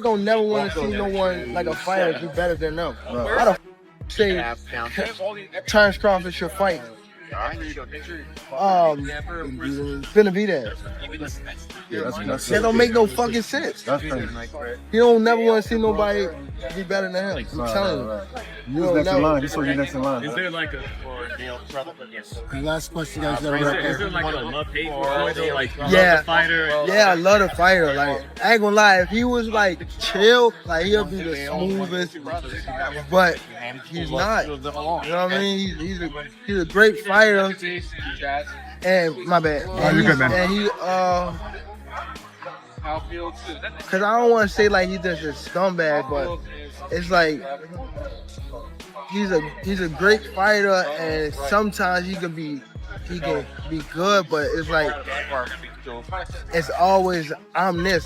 Don't never want to see no one like a fighter do better than them. Why the say Terrence Crawford should fight? Finna be there. That don't make no fucking sense. You don't never want to see nobody be better than him. I'm telling you. Who's next in line? He's supposed to be next in line. Is there like a last question, guys? is there like a love-hate for Floyd? Like, you love the fighter? Yeah, I love the fighter. Like, I ain't gonna lie, if he was like chill, like he'll be the smoothest. But he's not. You know what I mean? He's a great fighter. And my bad. Oh, you're good, man. And he cause I don't want to say like he's just a scumbag, but it's like he's a great fighter, and sometimes he can be good, but it's like it's always I'm this.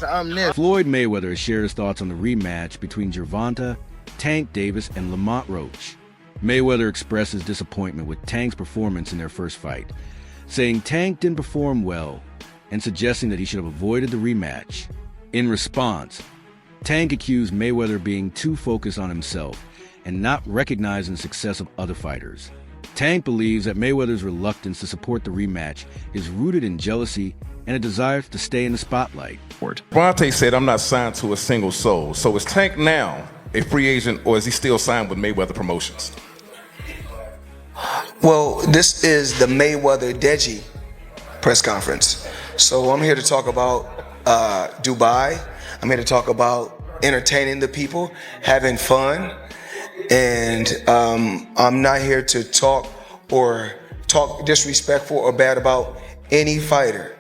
Floyd Mayweather has shared his thoughts on the rematch between Gervonta, Tank Davis, and Lamont Rematch. Mayweather expresses disappointment with Tank's performance in their first fight, saying Tank didn't perform well and suggesting that he should have avoided the rematch. In response, Tank accused Mayweather of being too focused on himself and not recognizing the success of other fighters. Tank believes that Mayweather's reluctance to support the rematch is rooted in jealousy and a desire to stay in the spotlight. Gervonta said, "I'm not signed to a single soul." So is Tank now a free agent, or is he still signed with Mayweather Promotions? Well, this is the Mayweather Deji press conference. So I'm here to talk about Dubai. I'm here to talk about entertaining the people, having fun. And I'm not here to talk disrespectful or bad about any fighter.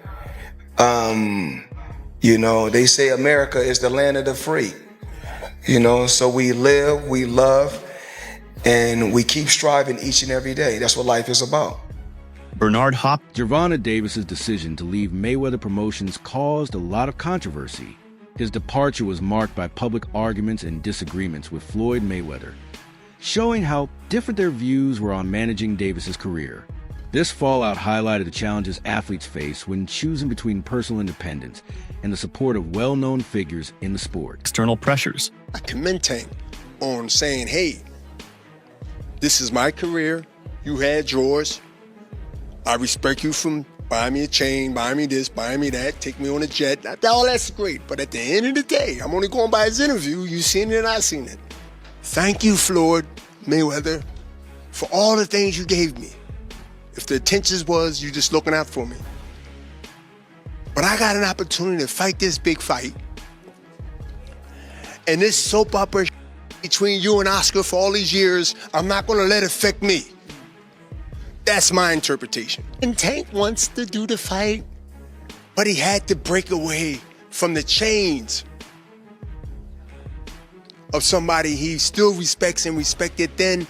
You know, they say America is the land of the free. You know, so we live, we love, and we keep striving each and every day. That's what life is about. Gervonta Davis's decision to leave Mayweather Promotions caused a lot of controversy. His departure was marked by public arguments and disagreements with Floyd Mayweather, showing how different their views were on managing Davis's career. This fallout highlighted the challenges athletes face when choosing between personal independence and the support of well-known figures in the sport. External pressures. I commend Tank on saying, hey, this is my career. You had yours. I respect you from buying me a chain, buying me this, buying me that, take me on a jet. All that's great. But at the end of the day, I'm only going by his interview. You seen it and I seen it. Thank you, Floyd Mayweather, for all the things you gave me. If the intentions was you just looking out for me. But I got an opportunity to fight this big fight. And this soap opera between you and Oscar for all these years, I'm not gonna let it affect me. That's my interpretation. And Tank wants to do the fight, but he had to break away from the chains of somebody he still respects and respected then.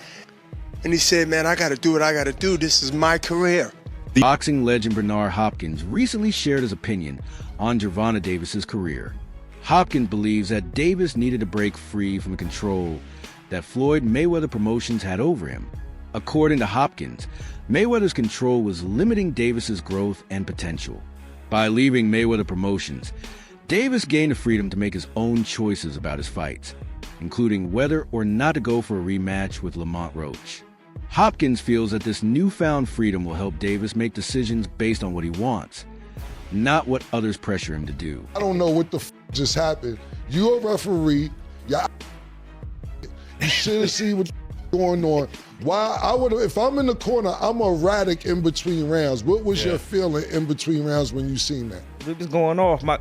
And he said, man, I gotta do what I gotta do. This is my career. Boxing legend Bernard Hopkins recently shared his opinion on Gervonta Davis's career. Hopkins believes that Davis needed to break free from the control that Floyd Mayweather Promotions had over him. According to Hopkins, Mayweather's control was limiting Davis's growth and potential. By leaving Mayweather Promotions, Davis gained the freedom to make his own choices about his fights, including whether or not to go for a rematch with Lamont Rematch. Hopkins feels that this newfound freedom will help Davis make decisions based on what he wants, not what others pressure him to do. I don't know what the just happened. You're a referee. You should have seen what's going on. Why I would have, if I'm in the corner, I'm erratic in between rounds. What was your feeling in between rounds when you seen that? It was going off. My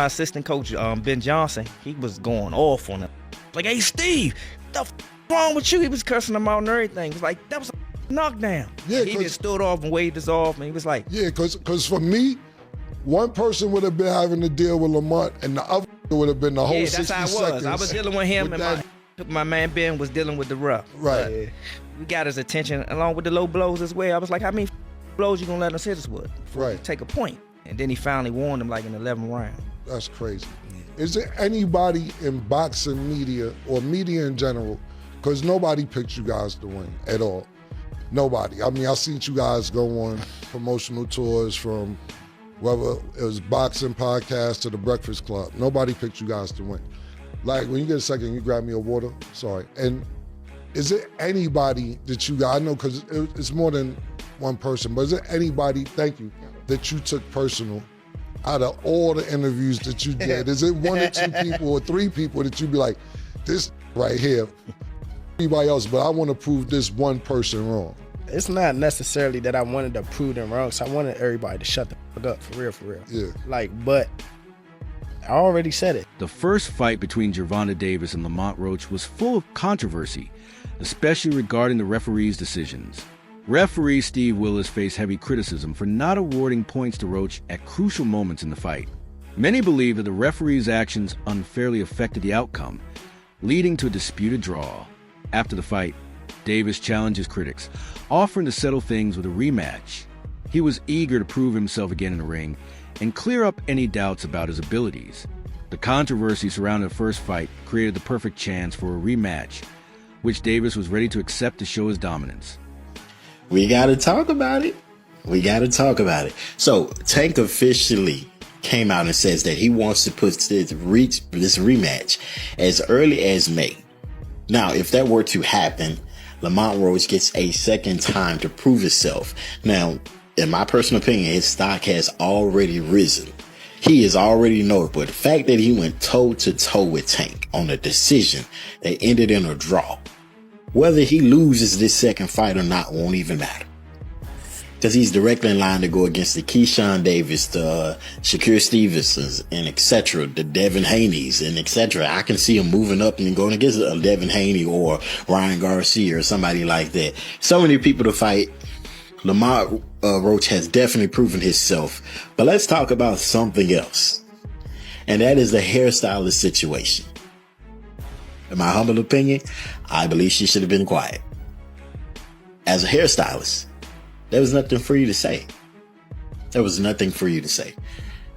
assistant coach, Ben Johnson, he was going off on him. Like, hey, Steve, what the wrong with you? He was cursing him out and everything. He was like, that was a knockdown. Yeah, he just stood off and waved us off, and he was like, yeah, because for me, one person would have been having to deal with Lamont, and the other would have been the whole 60 seconds. That's how it was. I was dealing with him, and my man Ben was dealing with the rough. Right. We got his attention along with the low blows as well. I was like, how many blows you gonna let us hit us with? Right. Take a point. And then he finally warned him like in the 11th round. That's crazy. Is there anybody in boxing media or media in general, because nobody picked you guys to win at all. Nobody. I mean, I seen you guys go on promotional tours from whether it was boxing podcast to the Breakfast Club. Nobody picked you guys to win. Like, when you get a second, you grab me a water. Sorry. And is it anybody that you got? I know because it's more than one person, but is it anybody, thank you, that you took personal out of all the interviews that you did? Is it one or two people or three people that you be like, this right here, anybody else, but I want to prove this one person wrong? It's not necessarily that I wanted to prove them wrong, so I wanted everybody to shut the fuck up, for real, for real. Yeah. Like, but I already said it. The first fight between Gervonta Davis and Lamont Roach was full of controversy, especially regarding the referee's decisions. Referee Steve Willis faced heavy criticism for not awarding points to Roach at crucial moments in the fight. Many believe that the referee's actions unfairly affected the outcome, leading to a disputed draw. After the fight, Davis challenged his critics, offering to settle things with a rematch. He was eager to prove himself again in the ring and clear up any doubts about his abilities. The controversy surrounding the first fight created the perfect chance for a rematch, which Davis was ready to accept to show his dominance. We got to talk about it. We got to talk about it. So Tank officially came out and says that he wants to put this rematch as early as May. Now, if that were to happen, Lamont Roach gets a second time to prove himself. Now, in my personal opinion, his stock has already risen. He is already known, but the fact that he went toe-to-toe with Tank on a decision that ended in a draw, whether he loses this second fight or not won't even matter. Because he's directly in line to go against the Keyshawn Davis, the Shakur Stevensons, and etc., the Devin Haney's, and etc. I can see him moving up and going against Devin Haney or Ryan Garcia or somebody like that. So many people to fight. Lamont Roach has definitely proven himself. But let's talk about something else. And that is the hairstylist situation. In my humble opinion, I believe she should have been quiet. As a hairstylist, there was nothing for you to say. There was nothing for you to say.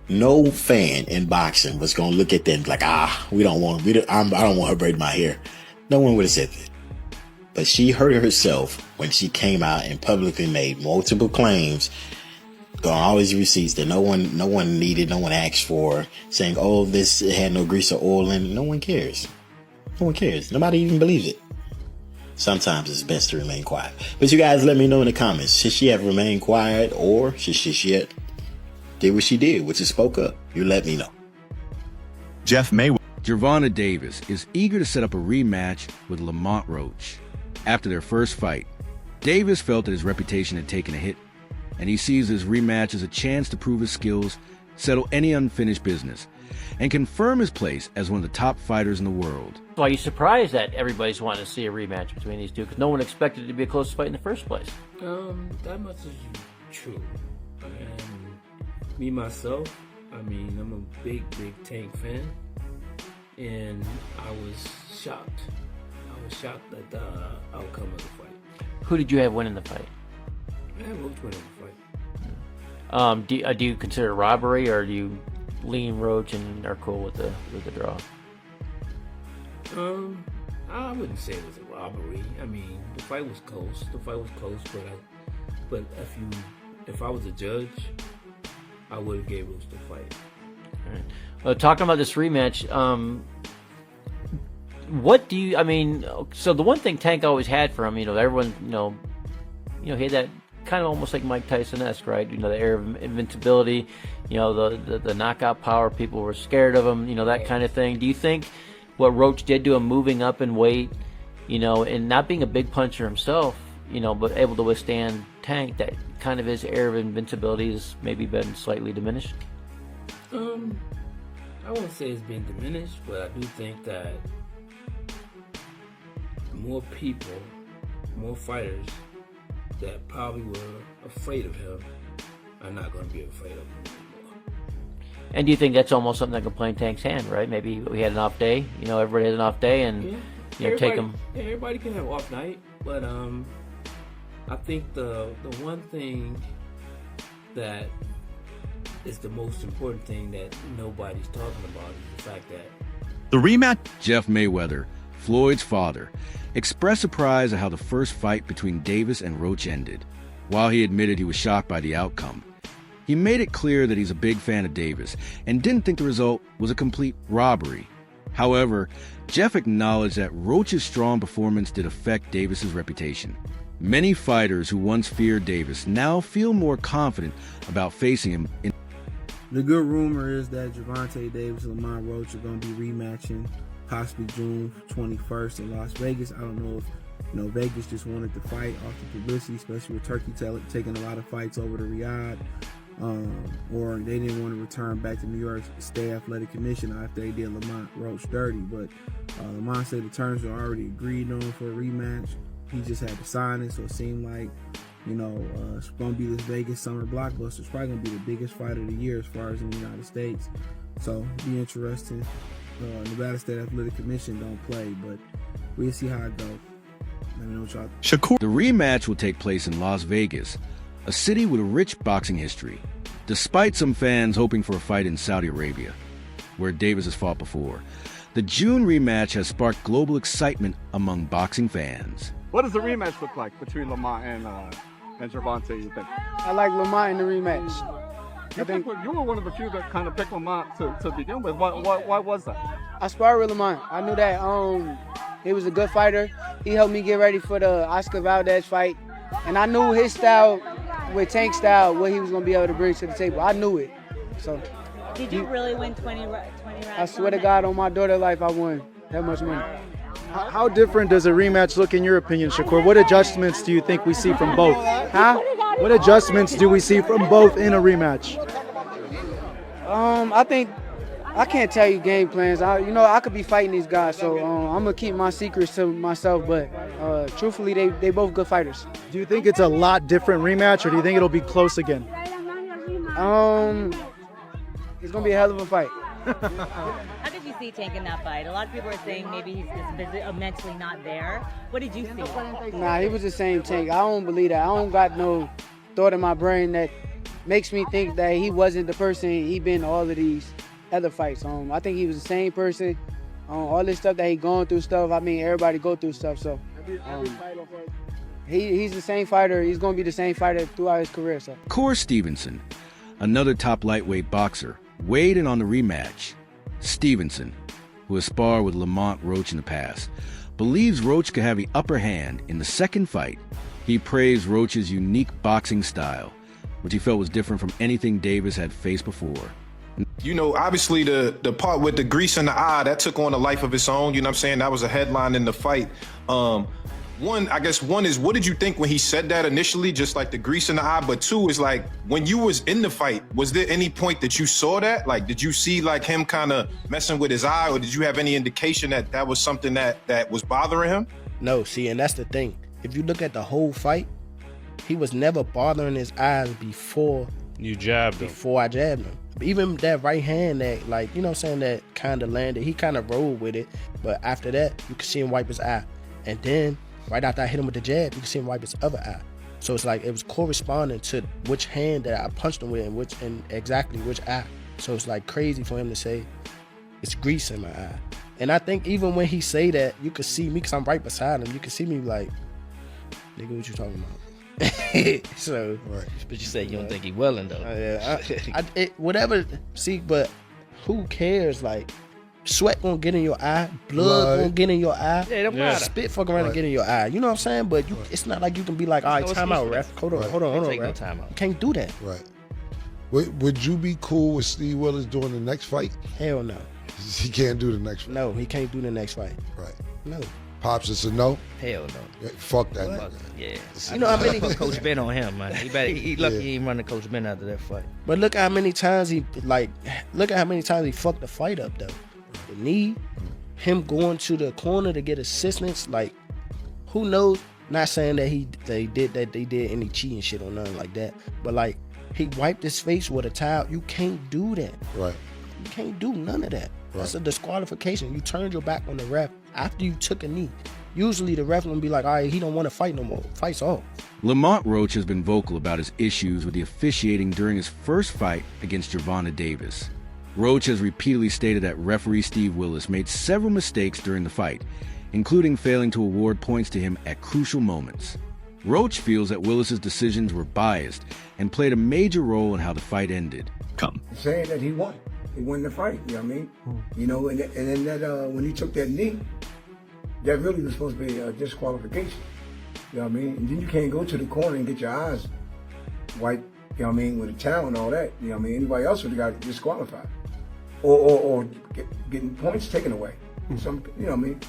No fan in boxing was going to look at them like, I don't want her braiding my hair. No one would have said that. But she hurt herself when she came out and publicly made multiple claims, got all these receipts that no one needed, no one asked for, saying, oh, this had no grease or oil in it. No one cares. No one cares. Nobody even believes it. Sometimes it's best to remain quiet. But you guys let me know in the comments. Should she have remained quiet, or should she have did what she did, which is spoke up? You let me know. Jeff Mayweather. Gervonta Davis is eager to set up a rematch with Lamont Roach. After their first fight, Davis felt that his reputation had taken a hit, and he sees this rematch as a chance to prove his skills, settle any unfinished business, and confirm his place as one of the top fighters in the world. So are you surprised that everybody's wanting to see a rematch between these two? Because no one expected it to be a close fight in the first place. That much is true. And me, myself, I'm a big Tank fan. And I was shocked. I was shocked at the outcome of the fight. Who did you have winning the fight? I had Roach winning the fight. Do you consider it robbery, or do you lean Roach and are cool with the draw? I wouldn't say it was a robbery. The fight was close. But if I was a judge, I would have gave Roach the fight. All right. Talking about this rematch, what do you? So the one thing Tank always had for him, everyone, he had that kind of almost like Mike Tyson-esque, right? The air of invincibility, the knockout power. People were scared of him, that kind of thing. Do you think what Roach did to him, moving up in weight, and not being a big puncher himself, but able to withstand Tank, that kind of his air of invincibility has maybe been slightly diminished? I won't say it's been diminished, but I do think that more people, more fighters that probably were afraid of him are not going to be afraid of him anymore. And do you think that's almost something that could play in Tank's hand, right? Maybe we had an off day, everybody has an off day, and take him. Yeah, everybody can have an off night, but I think the one thing that is the most important thing that nobody's talking about is the fact that the rematch. Jeff Mayweather, Floyd's father, expressed surprise at how the first fight between Davis and Roach ended. While he admitted he was shocked by the outcome, he made it clear that he's a big fan of Davis and didn't think the result was a complete robbery. However, Jeff acknowledged that Roach's strong performance did affect Davis's reputation. Many fighters who once feared Davis now feel more confident about facing him. The good rumor is that Gervonta Davis and Lamont Roach are going to be rematching possibly June 21st in Las Vegas. I don't know if Vegas just wanted to fight off the publicity, especially with Turkey taking a lot of fights over to Riyadh, or they didn't want to return back to New York State Athletic Commission after they did Lamont Roach dirty. But Lamont said the terms were already agreed on for a rematch. He just had to sign it, so it seemed like it's going to be this Vegas summer blockbuster. It's probably going to be the biggest fight of the year as far as in the United States. So it'll be interesting. Nevada State Athletic Commission don't play, but we'll see how it goes. Let me know what y'all think. The rematch will take place in Las Vegas, a city with a rich boxing history, despite some fans hoping for a fight in Saudi Arabia, where Davis has fought before. The June rematch has sparked global excitement among boxing fans. What does the rematch look like between Lamont and Gervonta, you think? I like Lamont in the rematch. I think you were one of the few that kind of picked Lamont to begin with. Why was that? I sparred with Lamont. I knew that he was a good fighter. He helped me get ready for the Oscar Valdez fight. And I knew his style, with Tank style, what he was going to be able to bring to the table. I knew it. So. Did you really win 20 rounds? I swear to God, on my daughter's life, I won that much money. How different does a rematch look in your opinion, Shakur? What adjustments do you think we see from both? Huh? What adjustments do we see from both in a rematch? I think I can't tell you game plans. I could be fighting these guys, so I'm gonna keep my secrets to myself. But truthfully, they both good fighters. Do you think it's a lot different rematch, or do you think it'll be close again? It's gonna be a hell of a fight. How did you see Tank in that fight? A lot of people are saying maybe he's just mentally not there. What did you see? Nah, he was the same Tank. I don't believe that. I don't got no thought in my brain that makes me think that he wasn't the person he been in all of these other fights. I think he was the same person. All this stuff that he going through stuff. I mean, everybody go through stuff. So he's the same fighter. He's gonna be the same fighter throughout his career. So. Core Stevenson, another top lightweight boxer, weighed in on the rematch. Stevenson, who has sparred with Lamont Roach in the past, believes Roach could have the upper hand in the second fight. He praised Roach's unique boxing style, which he felt was different from anything Davis had faced before. Obviously the part with the grease in the eye, that took on a life of its own. You know what I'm saying? That was a headline in the fight. One is, what did you think when he said that initially, just like the grease in the eye? But two is like, when you was in the fight, was there any point that you saw that? Like, did you see like him kind of messing with his eye, or did you have any indication that that was something that was bothering him? No, see, and that's the thing. If you look at the whole fight, he was never bothering his eyes before you jabbed him. Before I jabbed him. Even that right hand that, like, you know what I'm saying, that kind of landed, he kind of rolled with it. But after that, you could see him wipe his eye. And then right after I hit him with the jab, you can see him wipe his other eye. So it's like it was corresponding to which hand that I punched him with and exactly which eye. So it's like crazy for him to say it's grease in my eye. And I think even when he say that, you could see me, because I'm right beside him, you can see me like, nigga, what you talking about? So, right. But you said you don't think he willing though. Whatever. See, but who cares? Like, sweat gonna get in your eye, blood gonna get in your eye. Yeah, it don't matter. Spit fuck around and get in your eye. You know what I'm saying? But it's not like you can be like, all right, time out, ref. Hold on, Take ref. no time out. You can't do that. Right. Would you be cool with Steve Willis doing the next fight? Hell no. He can't do the next fight. No, he can't do the next fight. Right. No. Pops, it's a no? Hell no. Yeah, fuck that nigga. Yeah. You know how many Coach Ben on him, man. He lucky he ain't running Coach Ben after that fight. But look how many times he fucked the fight up though. The knee, him going to the corner to get assistance, like, who knows? Not saying that they did any cheating shit or nothing like that. But like, he wiped his face with a towel. You can't do that. Right. You can't do none of that. Right. That's a disqualification. You turned your back on the ref after you took a knee. Usually the ref will be like, all right, he don't want to fight no more. Fight's off. Lamont Roach has been vocal about his issues with the officiating during his first fight against Gervonta Davis. Roach has repeatedly stated that referee Steve Willis made several mistakes during the fight, including failing to award points to him at crucial moments. Roach feels that Willis's decisions were biased and played a major role in how the fight ended. Saying that he won. he won the fight. You know what I mean? You know, and then that when he took that knee, that really was supposed to be a disqualification. You know what I mean? And then you can't go to the corner and get your eyes wiped. You know what I mean? With a towel and all that. You know what I mean? Anybody else would have got disqualified, or getting points taken away. Some, you know what I mean?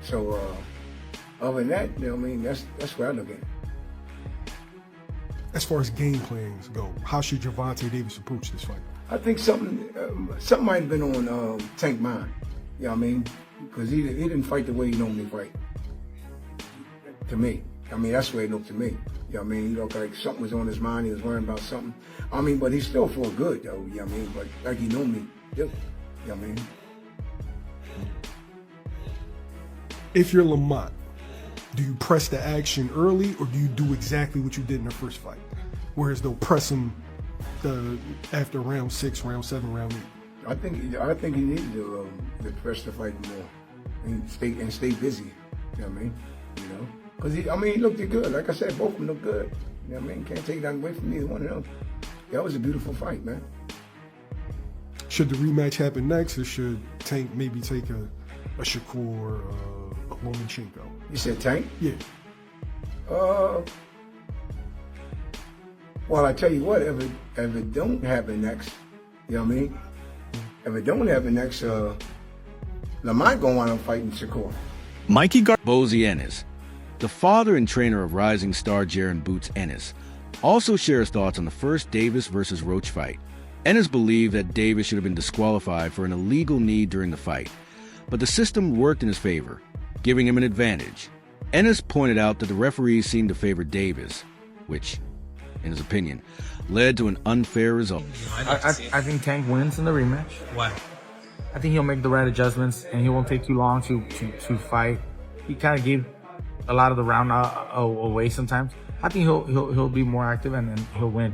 So other than that, you know what I mean? That's where I look at it. As far as game plans go, how should Gervonta Davis approach this fight? I think something might have been on Tank mind. You know what I mean? Because he didn't fight the way he normally fight. To me, I mean that's the way it looked to me. You know what I mean? He looked like something was on his mind. He was worrying about something. I mean, but he still fought good though. You know what I mean? But like he normally do. You know what I mean? If you're Lamont, do you press the action early or do you do exactly what you did in the first fight? Whereas they'll press him after round 6, round 7, round 8. I think he needed to press the fight more and stay busy. You know what I mean? You know, because he looked good. Like I said, both of them looked good. You know what I mean? Can't take that away from either one of them. That was a beautiful fight, man. Should the rematch happen next, or should Tank maybe take a Shakur or a Lomachenko? You said Tank? Yeah. Well, I tell you what, if it don't happen next, you know what I mean? If it don't happen next, Lamont gonna wind up fighting Shakur. Bozy Ennis, the father and trainer of rising star Jaron Boots Ennis, also shares thoughts on the first Davis versus Roach fight. Ennis believed that Davis should have been disqualified for an illegal knee during the fight, but the system worked in his favor, giving him an advantage. Ennis pointed out that the referees seemed to favor Davis, which, in his opinion, led to an unfair result. I think Tank wins in the rematch. Why? I think he'll make the right adjustments and he won't take too long to fight. He kind of gave a lot of the round away sometimes. I think he'll be more active and he'll win.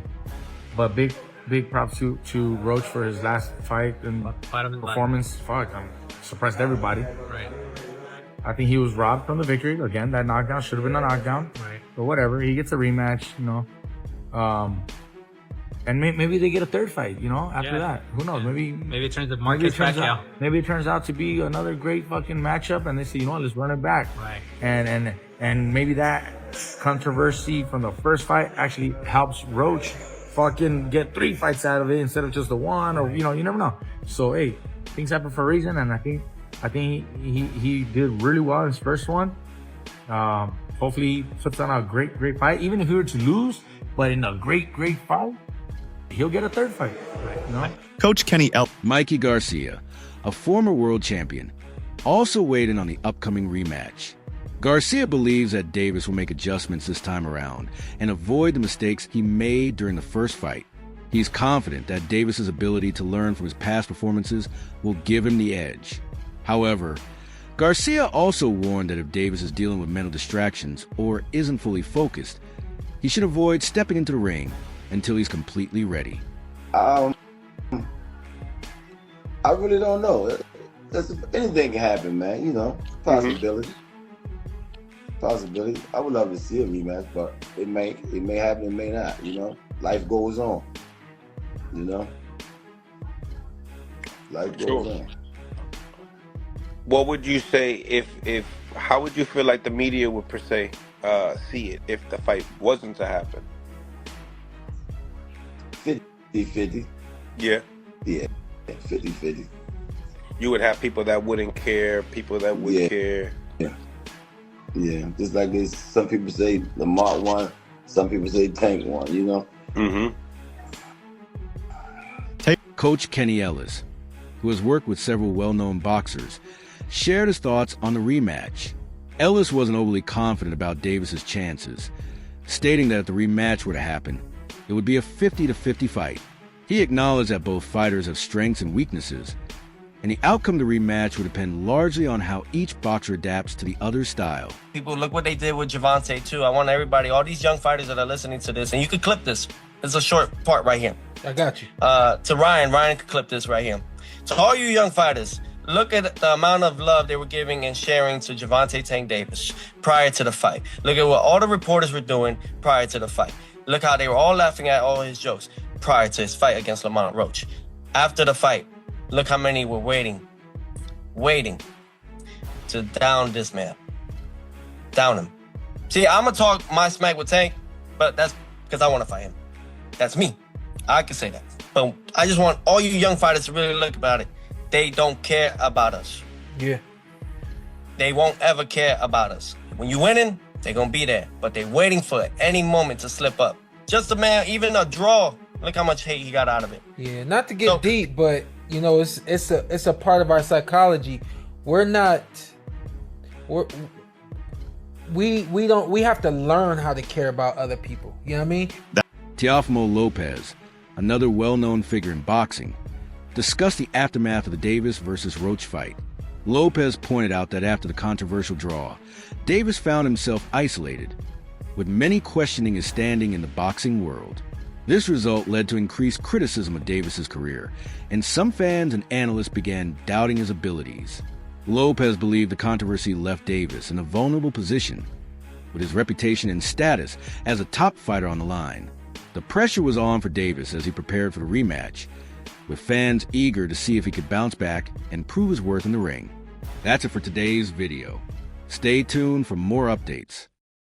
But big props to Roach for his last fight and performance. Fuck, surprised everybody. Right. I think he was robbed from the victory. Again, that knockdown should have been a knockdown. Right. But whatever, he gets a rematch, you know. And maybe they get a third fight, you know, after that. Who knows? Maybe it turns the market back out. Maybe it turns out to be another great fucking matchup, and they say, you know what, let's run it back. Right. And maybe that controversy from the first fight actually helps Roach fucking get 3 fights out of it instead of just the one, or you know, you never know. So hey, things happen for a reason, and I think he did really well in his first one. Hopefully he puts on a great fight, even if he were to lose, but in a great fight, he'll get a third fight. Right. You know? Coach Kenny Mikey Garcia, a former world champion, also weighed in on the upcoming rematch. Garcia believes that Davis will make adjustments this time around and avoid the mistakes he made during the first fight. He's confident that Davis's ability to learn from his past performances will give him the edge. However, Garcia also warned that if Davis is dealing with mental distractions or isn't fully focused, he should avoid stepping into the ring until he's completely ready. I really don't know. Anything can happen, man. You know, possibility. Possibility. I would love to see a rematch, but it may happen, it may not. You know, life goes on. You know, life goes on. What would you say if how would you feel like the media would per se see it if the fight wasn't to happen? 50-50. Yeah. Yeah. 50-50. You would have people that wouldn't care, people that would care. Yeah. Yeah. Just like this, some people say Lamont won, some people say Tank won, you know? Mm-hmm. Coach Kenny Ellis, who has worked with several well-known boxers, shared his thoughts on the rematch. Ellis wasn't overly confident about Davis's chances, stating that if the rematch were to happen, it would be a 50-50 fight. He acknowledged that both fighters have strengths and weaknesses, and the outcome of the rematch would depend largely on how each boxer adapts to the other's style. People, look what they did with Gervonta, too. I want everybody, all these young fighters that are listening to this, and you could clip this. It's a short part right here. I got you. To Ryan could clip this right here. To all you young fighters, look at the amount of love they were giving and sharing to Gervonta Tank Davis prior to the fight. Look at what all the reporters were doing prior to the fight. Look how they were all laughing at all his jokes prior to his fight against Lamont Roach. After the fight, Look how many were waiting to down this man. Down him. See, I'm gonna talk my smack with Tank, but that's because I want to fight him. That's me. I can say that. But I just want all you young fighters to really look about it. They don't care about us. Yeah. They won't ever care about us. When you winning, they're gonna be there. But they're waiting for any moment to slip up. Just a man, even a draw. Look how much hate he got out of it. Yeah, not to get deep, but you know, it's a part of our psychology. We have to learn how to care about other people. You know what I mean? Teofimo Lopez, another well-known figure in boxing, discussed the aftermath of the Davis versus Roach fight. Lopez pointed out that after the controversial draw, Davis found himself isolated, with many questioning his standing in the boxing world. This result led to increased criticism of Davis's career, and some fans and analysts began doubting his abilities. Lopez believed the controversy left Davis in a vulnerable position, with his reputation and status as a top fighter on the line. The pressure was on for Davis as he prepared for the rematch, with fans eager to see if he could bounce back and prove his worth in the ring. That's it for today's video. Stay tuned for more updates.